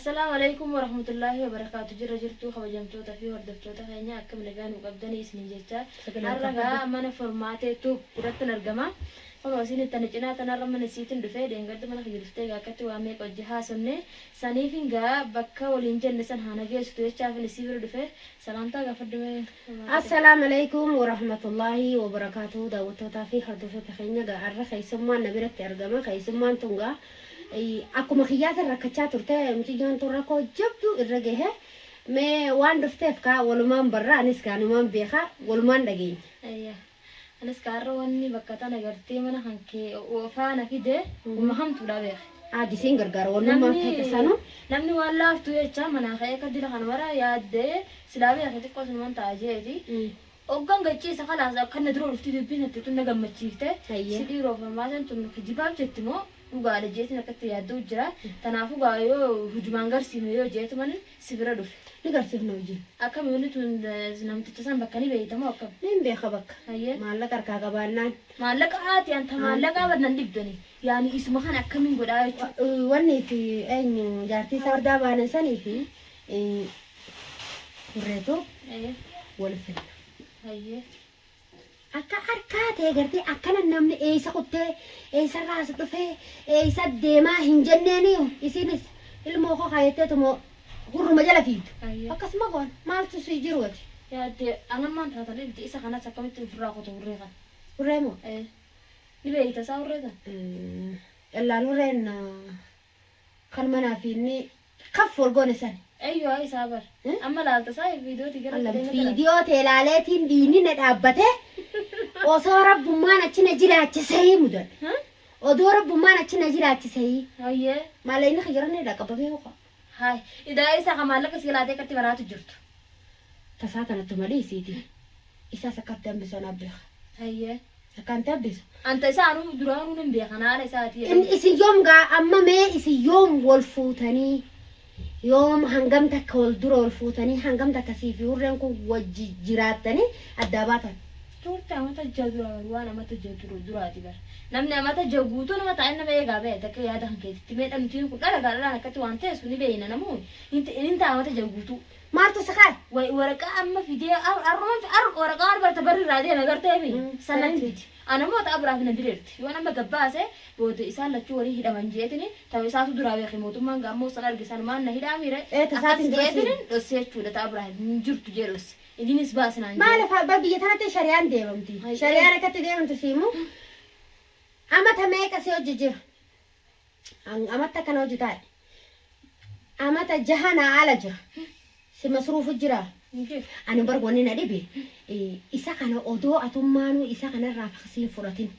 السلام عليكم ورحمة الله وبركاته. جرجرتو خبجمتو تفي وردفتو تخيني أكم لجان وقبضني سنجتا. أرجع من فورماتي تو برات نرجما. فواسين التنجنا تنرى من السيتن دفع دينغرد من خيرفتي قاكتو عمي قجها سنة سنيفينجا بكا ولينجن نسان هناجي استوي شاف السيفر دفع سلامتا قفدوه. السلام عليكم ورحمة الله وبركاته. دعوتو تفي وردفتو تخيني قارة خيسمان نبرت أرجما خيسمان تونغا. aku makhiyat rakachaa turte mutiyoon turra ko jabdu irra gahe me waan dhufteef ka walumaan barra anis kaanumaan beeka walumaan dhageenya ayya anis kaarra wanni bakka tana gartee mana hankee faana fide umahamtu dhabeef aadisiin gargaara walumaan feetasanu namni waan laaftu jecha mana ka'ee kadira kan mara yaadde silaabee ati xiqqoo sunumaan taajeeti oggan gachiisa khalaas akkanna dura dhufti dubbiin atti tunna gammachiifte sidii roofamaasan tun kijibaaf jetti moo dhugaadha jeetiin akkatti yaadduu jira tanaafu gaayoo hujumaan garsiifne yoo jeetu man sibira dhufe ni garsiifne hojii akkam yoonni tun namticha san bakka ni beeytamoo akkam ni beeka bakka maallaqa harkaa qabaannaan maallaqa haati anta maallaqaa badnan dhibdani yaani isuma kan akkamiin godhaa jechuudha wanni fi eenyu jaartii sardaa baanan sanii fi turreetoo wal fidna akka harkaatee gartee akkana namni eessa kuttee eessa raasa dhufee eessa deemaa hin jenneeni isinis ilmoo koo kaayyattee tumoo gurruma jala fiitu akkasuma goon maaltu si jiru ati yaadde anammaan taatanii biti isa kanas akkamitti ofirraa kutu hurree kan hurree moo ni beeyta isaa hurree kan illaan hurreen kan manaa fi inni kaf walgoone sani ayyoo isaa bar amma laalta isaa viidiyootii gara viidiyoo teelaaleetiin diinni na dhaabbate osoo rabbummaan achina jiraachisee mudan odoo rabbummaan achina jiraachisee hayyee maallaqa khayiranii dhaqabamee hoqa hay idaa isa kamaallaqa silaatee katti baraatu jirtu tasaa kanatti malee isiiti isaa sakkatti hambisoo nabbeeka hayyee akkanti hambisu anta isaanuu duraanuu hin beekan haala isaatii isin yoom gaa amma mee isin yoom wal fuutanii yoom hangam takka wal dura wal fuutanii hangam takka siifi hurreen kun wajji jiraattanii addaa baatan turte amata jadura waan amata jadura duraati bar namni amata jaguutu nama ta'e nama eegaa ba'e takka yaada kan keessatti mee dhamtiin kun dhala gaadhaan akkatti waan ta'e suni beeyna namu inni amata jaguutu maaltu sakaa waraqaa amma fidee waraqaa barta barri irraa deeme gartee mi sanatti miti anamoota abiraaf na bireerti yoo nama gabbaase booda isaan lachuu walii hidhaman jeetini ta'u isaatu duraa beeke mootummaan gaammoo san argisan maan na hidhaamire akkas jeetini dhosse jechuudha ta'a abiraaf hin jirtu jedhos idinis baasinaan maaliif biyya tanatti shari'aan deemamti shari'aan akkatti deemamti siimu amata meeqa si hojii jira amata akkana hojii taa'e amata jahanaa ala jira si masruufu jira ani bargoonni na dhibe isa kana odoo atummaanuu isa kanarraa fakkasiin fudhatin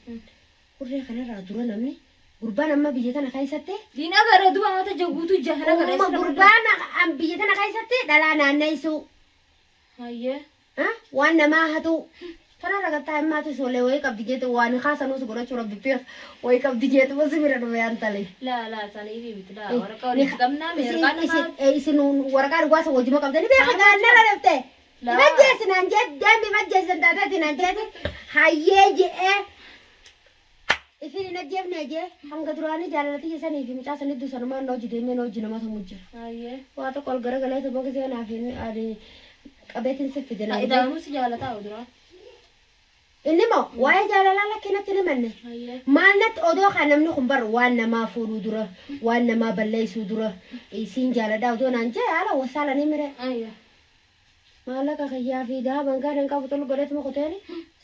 hurree kanarraa dura namni gurbaan amma biyya tana keessatti diina gara duba amata jaguutu jahana gara gurbaan biyya tana keessatti dhalaa naanneessuu hayyee waan namaa hatu kana ragataa himmaatu solee wayii qabdi jeetu waan haasanuus godhachuu rabbi beek wayii qabdi jeetu basi bira dhume yaan talee laa sanii biti laa waraqaa walitti qabnaa meeqaa namaa isin waraqaa dhugaasa wajjima qabdanii beeka gaannara dhaftee majjeesinaan jee deembi majjeesin taataatinaan jeeti hayyee je'ee isin hin ajjeefne jee hanga duraanii jaalalatii sanii fi mucaa sanii dusanumaan hojii deemee hojii nama tumu jira hayyee waa tokko ol garagalee tokko gisee naaf hin qabeetiin siffide na idaanuu si jaalataa duraa inni moo waa'ee jaalalaa lakkinatti ni manne maalnatti odoo kan namni kun bar waan namaa fuudhuu dura waan namaa balleessuu dura isiin jaaladhaa odoo naan jee haala wasaala ni mire maallaqa kiyyaa fi daaban gaadhan qabu tolu godheetuma kuteeni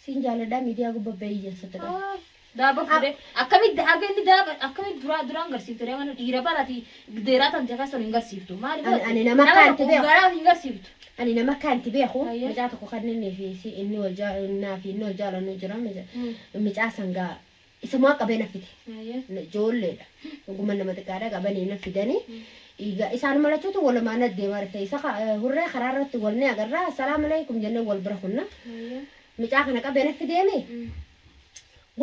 siin jaaladhaa miidiyaa gubba beeyyeessatti qaba daaba fuudhee akkamitti hagenni daaba akkamitti duraan garsiifte mana dhiira balati deeraa tan jeekaa sun hin garsiiftu maali ani nama kaanti beeku garaa hin garsiiftu ani nama kaanti beeku mucaa tokko kanneen fi inni wal jaalannaa fi inni wal jaalannu jira mucaa sangaa isa moo qabee nafite ijoolleedha dhuguma nama xiqqaadha qabanii nafidanii isaan malachuutu walumaan adeemaa rifte isa hurree karaa irratti wal ni agarra assalaamu alaykum jennee wal bira kunna mucaa kana qabee nafideemi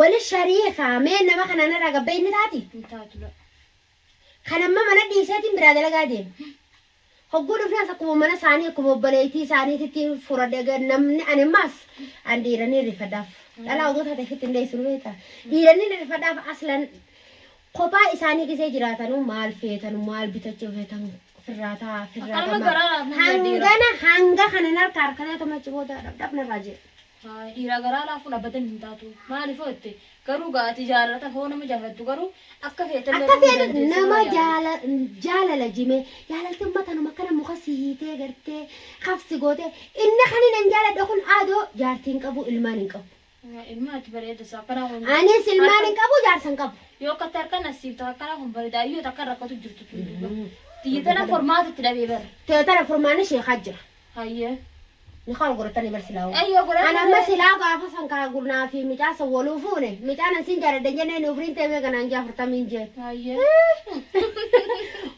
wali shariikaa mee nama kana narraa gabbee inni taati kan amma mana dhiiseetiin biraa dalagaa deema hogguu dhufnaan akkuma mana isaanii akkuma obboleettii isaaniitti furadhe namni animmaas an dhiiranii rifadaaf dhalaa oduu taate fitti illee sun beektaa dhiiranii rifadaaf aslan kophaa isaanii gisee jiraatanu maal feetanu maal bitachuu feetan firraataa hanga kanan harkaa tamachi booda dhabna raajee. Dhiira garaa laafuun abbatan hin taatu maaliif ootte garuu gaati jaalata hoo nama jaallattu garuu akka feetan nama jaalala jime jaalalti ummatanuma kana muka sihiitee gartee hafsi gootee inni kanin hin jaaladha kun aadoo jaartiin qabu ilmaan hin qabu. Ilmaati bareeda saa kana kun. Anis ilmaan hin qabu jaarsan qabu. Yoo akka harka nasiifta kana kun bareeda yoo takka rakkatu jirtu tuuba. Tiyyatana formaatitti dhabee bara. Tiyyatana formaanni sheekaa jira. Hayyee. Nikal goratani bersilau. Ayo goratani. Anak bersilau apa sangka guna fi mica sewolufu ne. Mica nanti jara dengannya ne ubrin tebe kan anja pertamin je. Ayo.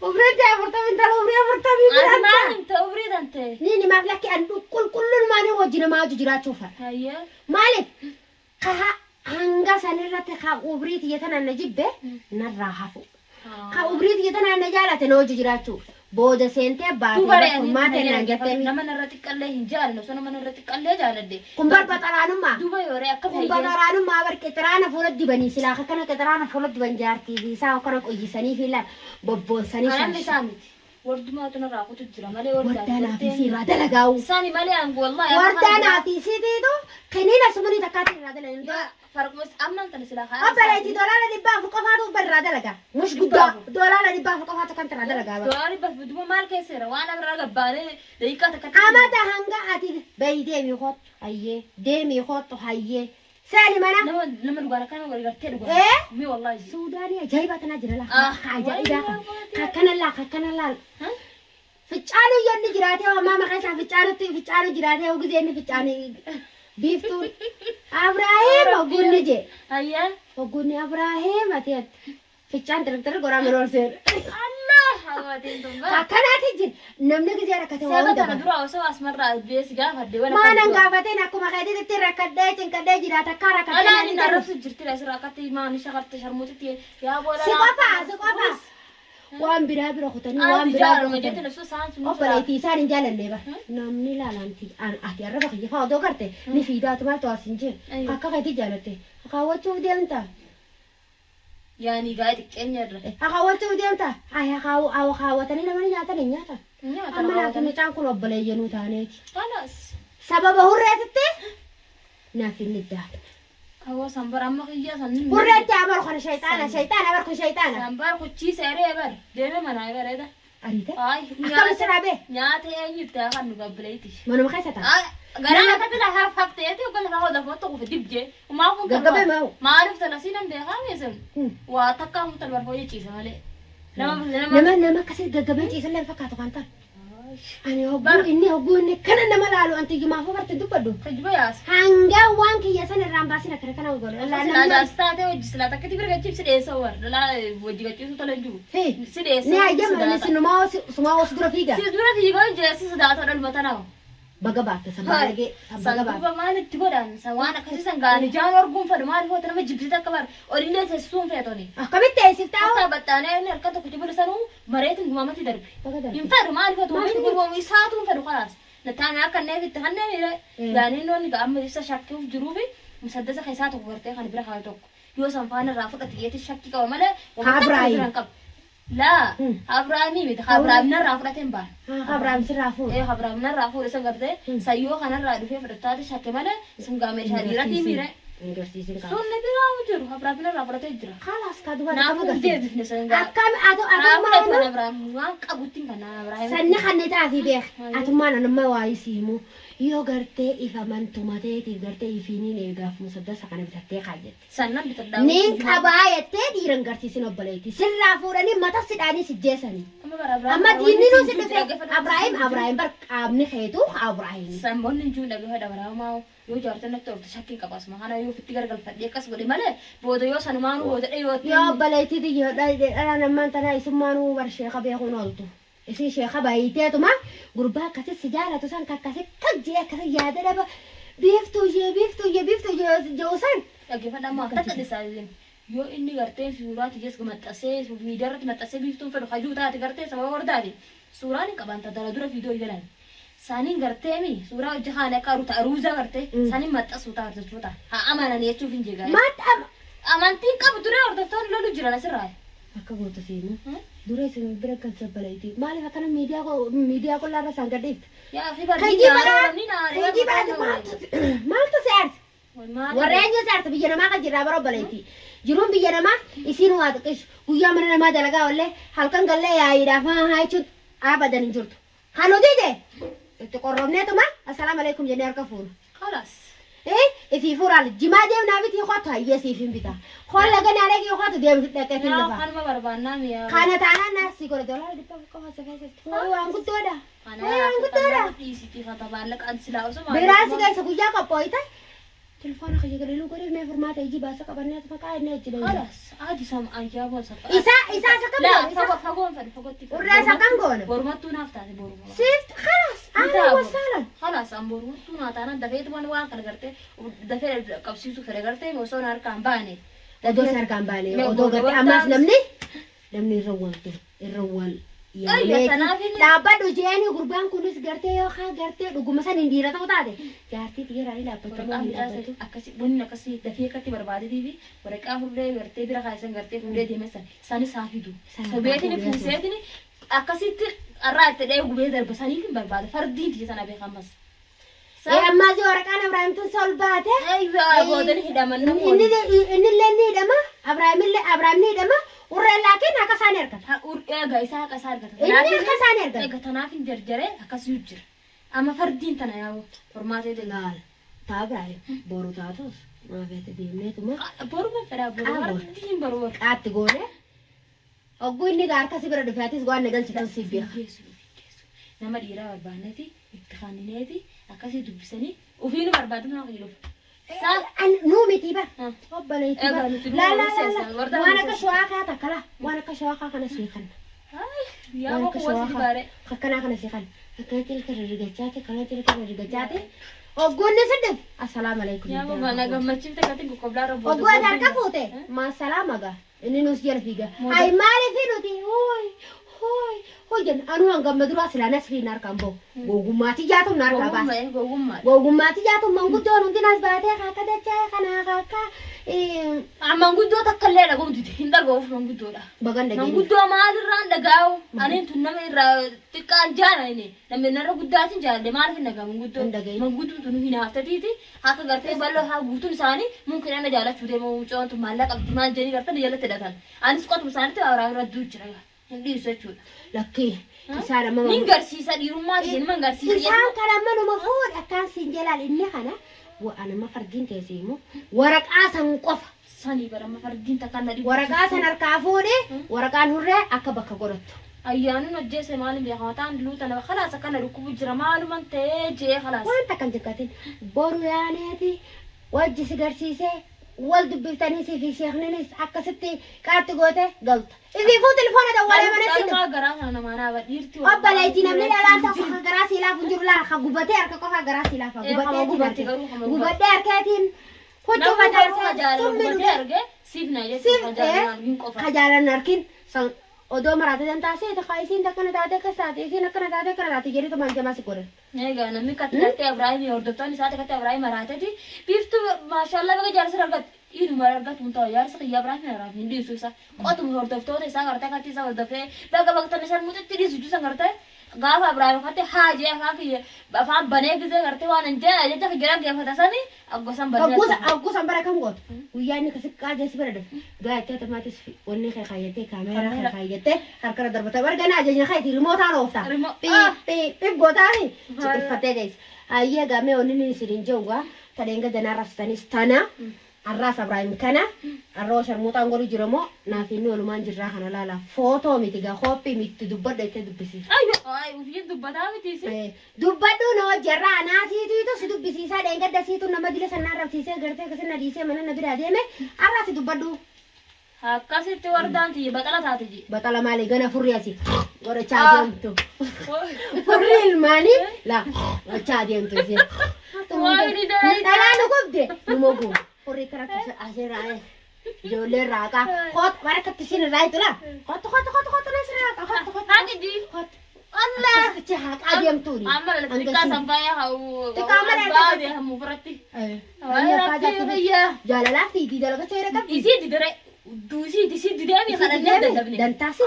Ubrin tebe pertamin tahu pertamin. Anak tahu ubrin tante. Ni mak laki andu kulun mani wajina maju jira cufa. Ayo. Malik. Kaha hangga sanirra te kha ubrin tiya tanan najibbe narrahafu. Kha ubrin tiya tanan najala te noju jira cufa. Boda sente baate mate nanjate nama narrati qalle hin jaalno so nama narrati qalle jaaladde kumbar bataranuma duba yore akka kumbar bataranuma bar ketrana fulad dibani sila kana ketrana fulad diban jaarti bisa kana qoyisani fila bobbonsani ana samiti warduma tuna raaqutu jira male wardana fi sira dalagaw sani male an wallahi wardana fi sidido kanina sumuni takati radala فرق بس أمن أنت نسلا خير. أبليتي دولار دبا في قفاته برا دلقا مش قدا دولار دبا في قفاته كنت را دلقا. دولار بس بدو مال كيسير وأنا برا قبالي ديكا تكتب. أما تهنجا هاتي بيدي ميخوت هيه دي ميخوت هيه سالي منا. لما نقول كنا نقول كتير. إيه؟ مي والله. سودانية جايبة تناجر لا. عجائبة. ككنا لا. ها؟ فيتشانو يوني جراتي وما ما خيسا فيتشانو جراتي وجزيني فيتشاني. بيفتون إبراهيم وقولني جي هيا وقولني إبراهيم أتيت في الشان ترى قرا من ورسير الله حواتين تنبا كنا تيجي نمني كذا ركته سبب أنا درا وسوا أسمر بيس جاه هدي ولا ما نعرفتين أكو ما خدي ترى كده جرا تكارا كده أنا نعرف جرت لا سرا كتي ما نشغلت شرموتي يا بولا سقفا وان برا خطني وان برا ما جت نفسه سان سنو أبليتي سان جال الليبة نمني لا لانتي أنا أتيار ربك يفا دو كرته نفيدات ما تواسينجي أكا كده جالته أكا واتشوف دي أنت يعني قاعد كأني أكا واتشوف دي أنت أيه أكا واتني لما نجاتا نياتا أما لا تني كل أبلي ينو تانيك خلاص سبب هو رأيته نافي النداء هو سامبر أما خيا سنين ورأيت أمر خن شيطان أمر شيطان سامبر كتشي سعره بر دينه منا يبر هذا أريده أي أكمل سرابه نياته أي يتاخد نقبليتش ما نمخيسة غير كده لا هفتيتي وقال له هذا فوتو في دبجه وما هو ما عرفت نسينا ده خامسا واتقام تلبر هو يجي سمالي لما كسر جبهتي يسلم فكاتو كانتا أنا هو إني كنا نملالو أنت جماعة فبرت دبدو تجبياس هنجا وانك يا سنة الرامباسي نكره كنا وقول لا لا استاذ وجسلا تكتي برجع تجيب سيد صور لا وجيك تجيب تلنجو سيد صور نعم جمع سنما وسدرا فيها سدرا فيها جالس سدات على البتناو بقى سبالة سبالة ما نتقولان سوانا كذا سنقال جانور قوم فرما هو ترى ما جبت كبر أولي تسوم فيتوني كم تأسيف تاو حتى بتانا إن الكتاب كتب لسانه مريت إن ما تدرب ينفر ما عرفت وين هو ويساتون فرو خلاص نتانا كنا في تهنا يعني إنه نقام لسه شك في جروبي مسدسة خيسات وقرتي خان برا خالتك يوسف فانا رافق تيجي الشك كومله خابراي لا خابرامي بيت خابرامنا رافقتين بان خابرام سرافو إيه خابرامنا رافو لسه قرتي سيو خانا رادو في فرتات شك ماله سمعامي شريرتي ميره سونة بيرا وجرو خابرامنا رافقتين جرا خلاص كادوا نعم دير في نسنجا أكم أتو ما أبرام وان كابوتين كنا أبراهيم سنة خنّي بيخ أتو ما نما وايسيمو يو قرتي إفهمان توماتي تقرتي إفينين إيقاف مسدسة كان بتحتي خاجت سنة بترداو نين كباية تدي رنقرتي سنو بلايتي سرافوراني متى سداني سجساني أما دينينو سدفك أبراهيم برك أبني خيتو أبراهيم سامبون نجوا نجوا هذا أبراهيم ما يو جارتنا تور تشكي كباس ما أنا يو في تجار قلب فدي كاس بدي ماله بودو يو سنمانو بودو أيوة يا بلايتي دي أنا لما أنت ناي سمانو برشة خبيه خنالتو إيش شيخ بايتي توما غربا كاسة سجارة توسان كاسة كجيا كاسة يادا لبا بيفتو جوسان لكن فدا ما تكاد سالين يو إني قرتين سورات جس قمت أساس وميدارة مت أساس بيفتون فدو خجوتا تقرتين سوا ورداري سوراني كمان تدار دورة فيديو يدلان سانين قرتين مي سورة جهانة كارو تأروزا قرتين سانين مت أسوتا قرتين ها أمانة نيتشوفين جيجا ما تام أمانتين كابو دورة وردتون لولو جرانا سراي akka goota seenu dura isin bira kan sabbalayti maaliif akkana miidiyaa qollaarra isaan gadheefte yaa fi barbaadni maaltu seerti warreen seerti biyya namaa kan jirraa bara obbalayti jiruun biyya namaa isiin waa xiqqeessu guyyaa mana namaa dalagaa wallee halkan gallee yaayiidhaaf haa jechuun abadan hin jirtu kan nuti itti qorrobneetuma assalaamu alaikum jennee harka fuunu خلاص في فرال جماعة ديم نابتي خطها يسيفين بتا خال لقنا عليك يخاط ديم تتلقى في اللفا خان ما بربانا ميا كانت أنا الناس يقول دولار دي بقى سفاسف هو عنقود دودا عنقود دودا في خطبان لك أنسلا أوسما براسي جاي سكوجا كبويتا تلفون خلي قالوا له قريب ما فرمات يجي بس كبرنا تفكر نيجي خلاص عادي سام أنجا بس إسا سكبر لا فقون والرأس كانغون برمتو نافتا برمو سيفت خلاص أنا وصلنا خلاص أم برمتو ناتانا دفعت من وان كرجرته دفعت كبسيسو كرجرته موسون أركان باني دوس أركان باني ودو قرتي أماس نمني الروال Dhaabadhu jeeni gurbaan kunis gartee yookaan gartee dhuguma san hin dhiira ta'uu taate jaartii dhiiraan dhaabbatu akkasii bunni akkasii dafii akkatti barbaadanii fi waraqaa fuullee gartee bira kaasan gartee fuullee deemesan isaanis haa fidu sabeetini fuuseetini akkasitti irraa itti dhee gubee darbasanii hin barbaada fardiin tiyya sana beekamas. Ammaas waraqaan Abrahaamtuun sol baate. Gootani hidhaman inni illee ni hidhama Abrahaam ni hidhama. Urree laakiin akka isaan ergata. Egaa isaa akka isaan ergata. Inni akka isaan ergata. Egaa tanaaf hin jarjaree akkasii jira. Amma fardiin tana yaa'u formaatee laala. Taabiraayee boru taatus maafeete deemneetuma. Boru fedhaa boru fardiin boru. Qaatti goone. Ogguu inni gaa harkasii bira dhufaatis waan galchitan siif beeka. Nama dhiiraa barbaanneeti itti kannineeti akkasii dubbisanii ofiinu barbaadu nama fayyadu. Nuumiti ba obbaleeti ba la waan akka shawaa kaa takkala waan akka shawaa kaa kana seekan yaa boku wasi bare akkana kana seekan akkana tilka rigachaate kana tilka rigachaate oggoonni siddif assalaamu alaikum yaa boku na gammachifte katin qoblaa robbo oggoo harka fuute ma salaama ga inni nus jala fiiga ay maaliif nuti hojan anu hanga madura silana srinar kambo gogumati jatum nar kabas gogumati jatum manguddo nundinas baate kaka dacha kana kaka manguddo takkalle da gomti hindar go manguddo da baganda gini manguddo mal ran da gaw anin tunna me ra tikkan jana ne namme nar guddatin jalle mal fin daga manguddo tunu hina haftati haka garte ballo ha gutun sani mumkin ana jala chude mo chontu malla qabti mal jeni garta jala tedatan anis qotum sani ta ara raddu jira hindi sechuda Laki, isaan amma garsiisa dhiirummaa ta'e nama garsiisa. Isaan kan amma nama fuudha akkaan siin jalaan inni kana waan amma fardiin teessimu waraqaa san qofa. Sanii bara amma fardiin takka na dhibu. Waraqaa san harkaa fuudhee waraqaan hurree akka bakka godhattu. Ayyaanun hojjeese maaliin beekamaa ta'an luuta nama khalaas akkana dhukkubu jira maaluman ta'ee jee khalaas. Waan takkan jekkatin boru yaaneeti wajji si garsiisee wal dubbiftanii fi sheekninis akkasitti qaatti goote galta. Ifi fu telefoona dawwalee mana sitti. Qalmaa garaa kana namaanaa badhiirti. Obbaleetii namni dhalaan tokko garaa silaaf hin jiru laa ka gubatee harka qofa garaa silaaf gubatee harkeetiin huccuu gubatee arge siif na jechuudha kajaalan harkin odoo maraate dantaasee takka isiin takkana taate akkas taate isiin akkana taate akkana taate jedhu tumaan jamaa si godhan. Egaa namni kattee Ibraahim hordoftoonni isaati kattee Ibraahim maraateeti biiftuu maashaallah baga jaarsa argatu dhiiruma argatu mun ta'u jaarsa kiyya Ibraahim araaf hin dhiisu isa qotuma hordoftoota isaa gartee kattii isaa hordofee baga bakka isaan mutetti dhiisu juusan gartee gaafa Ibraahim kattee haajee afaan banee gisee gartee waan hin jee jecha figiraa geeffata sani aggosan banee. Aggosan bara kam gootu guyyaa inni kasi qaajeessi bara dhufu gaa'ettee tamaatis wanni kee kaayyatee kaameeraa kee kaayyatee harkara darbatee wargana ajajna kaayiti rimootaan oofta. Piip gootaani chiqilfattee geessi. Ayyee gaamee wanni inni isin jawwa tadeen gadanaa rafsanis tana. Arras Ibraahim kana arroo sharmuutaan goru jiramoo naaf inni walumaan jirraa kana laala footoo miti gaa hoppii miti dubbadha itti dubbisi. Ayyo ufiin dubbataa miti si. Dubbadhu na hojjarraa naasiitu si dubbisiisaa dheengadda siitu nama dila sannaa rabsiisee gartee akkasii na dhiisee mana na biraa deeme arraasi dubbadhu. Akkasitti wardaan tiyya baxala taate ji. Baxala maali gana furri asi godhachaa deemtu. Furri ilmaanii laa godhachaa deemtu si. Dhalaan gubde numa gubu. Furri karaa asirraa ijoollee raaqa hot barakatti isin irraa itula hot nas raaqa hot Haqiji. Allah kecil haq deemtuuni. Amma xiqqaa sanfaaya hau. Xiqqaa malee baadee hamu biratti. Jaalalaaf fiitii dalaga seera qabdi. Isii didire دوسي تسي دامي خلنا ندبني دنتاسي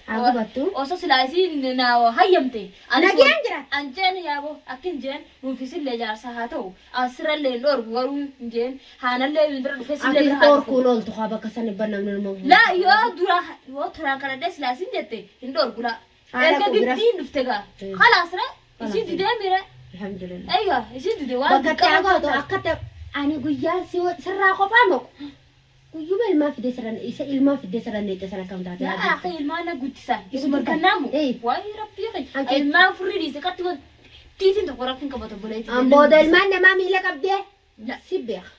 عقبتو اوسو سلاسي ناو هيمتي انا جانجرا انجن يا ابو اكن جن وفيسل لي جار ساعتو اسر لي لور ورو جن هانا لي ندر فيسل لي دور كولول تخابا كسن بنا من الموضوع لا يا درا و ترى كان دس لاسين جتي اندور غلا ايغا جدين دفتغا خلاص را يسي دامي الحمد لله ايوه يسي دي بقت عقبتو اكت اني غيار سرا قفامو ويوم ما في دسرن إيه ما في دسرن نيتسرن كم تاعي يا أخي ما أنا قلت سان اسمه كنامو واي ربي أخي ما فريدي سكتوا تيتين تقولك إنك بتقولي أم بدل ما ميلك أبدي لا سيبيخ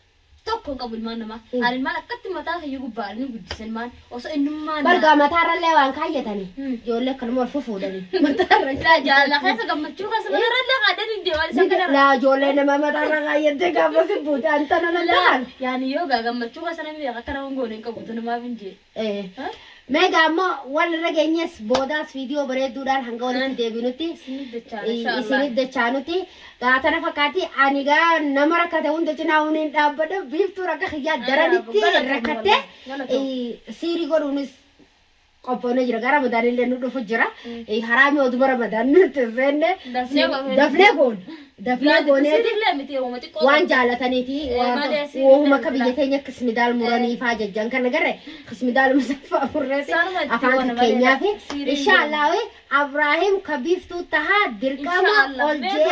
توكل قبل ما نما أنا المال كت ما تاخي يجوا بارني قلت سلمان وصو إنه ما برجع ما ترى اللي وان كاية تاني يقول لك كلمة الفوفو ده ما ترى لا جالا خلاص قام تشوفه سمعنا رلا قاعدين الديوان سكنا لا جولة ما ترى كاية ده قام بس بودا أنت لا يعني يوجا قام تشوفه سنة مية كنا ونقول إنك بودا ما بنجي إيه مega mo wala raganyes bodas video bare duran hangawala debinuti isinit de chanuti gata na fakati aniga namara kata unda china unin dabada biftu raka khiya daraniti rakate siri gorunis qopone jira gara badani le nudo fujira harami odubara badani tezenne dafne goneti wan jalataniti wo huma kabiyetenya kismidal murani faja jankan nagare kismidal musafa furrati afan kenya fi inshallah ibrahim kabiftu taha dirkama olje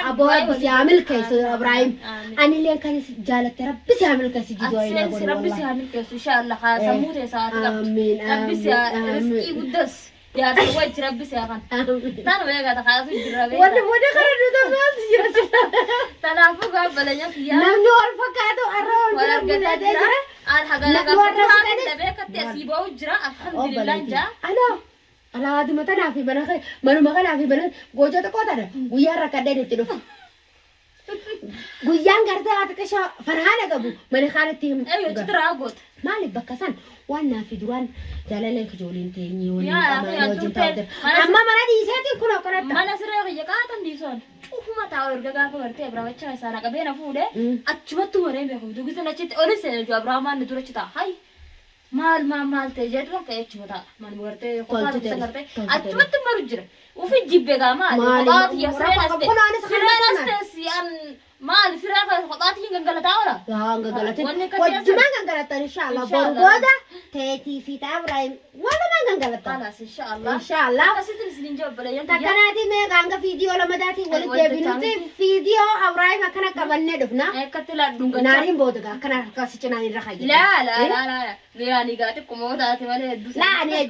abo bisamil kayso ibrahim ani len kan jalat rabbi samil kayso jido ina gon rabbi samil kayso inshallah khasamute saatka amin rabbi rizqi gudas يا سويت ربي سيخان تانا بيجا تخاف الجرابي وده خرجوا تفهم سياسة تنافق بلنيا فيها نمنور فكاتو أرون ولا رجعت جرا أنا حاجة لك تبيك تسيبه جرا الحمد لله جا أنا هذا ما تنافي بنا خي ما كنا في بنا جوجا تقطع ويا ركضة تلوف guyyan gartee haati kasha farhaana qabu mani khaanatti ayo tira goot maali bakkasan waan naafi duraan jalaleen kajooliin teenyee waliin qabaanee wajjin taa'uudhaan amma mana dhiiseetiin kun akkanatta mana siree kiyya qaatan dhiisoon cufuma taa'u erga gaafa gartee abraamacha isaana qabeena fuudhee achumatti wareen beeku dugusan achitti olis abraamaan ni durachi ta'a hay maal ta'e jedhu akka achuma ta'a man gartee qofaatu gartee achumatti maru jira وفي الجيب بقى خطات يا سرينا استسي أن مال فراغ خطات ينقلت ولا لا انقلت وجما انقلت إن شاء الله برغودا تأتي في تابرايم ولا ما انقلت خلاص إن شاء الله إن شاء الله بس تنسين جواب بلا ينتهي تكناتي مي غانغا فيديو لما داتي ولد بينتي فيديو أبرايم كنا كبرنا دفنا كتلا دونغ نارين بودغا كنا كاسيتنا نرخي لا يعني قاعد كمودات ولا لا أنا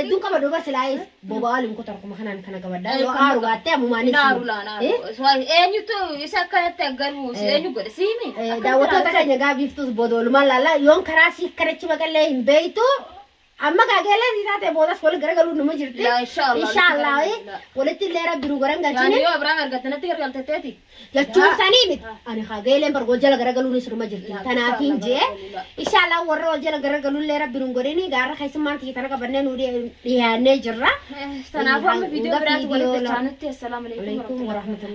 دونك بدو بس لايف بابا لهم كتركم خنا كنا كبرنا يو أرو قاتي مماني نارو لا نارو سواء ينتو يسكت تجربوا سينو قد سيمي دعوتو تكني جابي فتوس بدول ما لا يوم كراسي كرتشي بقى بيتو أما كأجلا دي تاتي بودا سكول غير قالوا نمو جرتي لا إن شاء الله إيه ولدت اللي رب بيروغران قالتني يعني يو أبراهيم قالتنا تيجي قالت تاتي لا تشوف ثاني أنا خاجيلين برجوجلا غير قالوا نسرو ما جرتي أنا كينجي إن شاء الله ورا رجلا غير قالوا اللي رب بيروغراني قارة خيس ما تيجي تنا كبرنا نوري يعني جرا تنافع فيديو برات ولدت كانت السلام عليكم ورحمة الله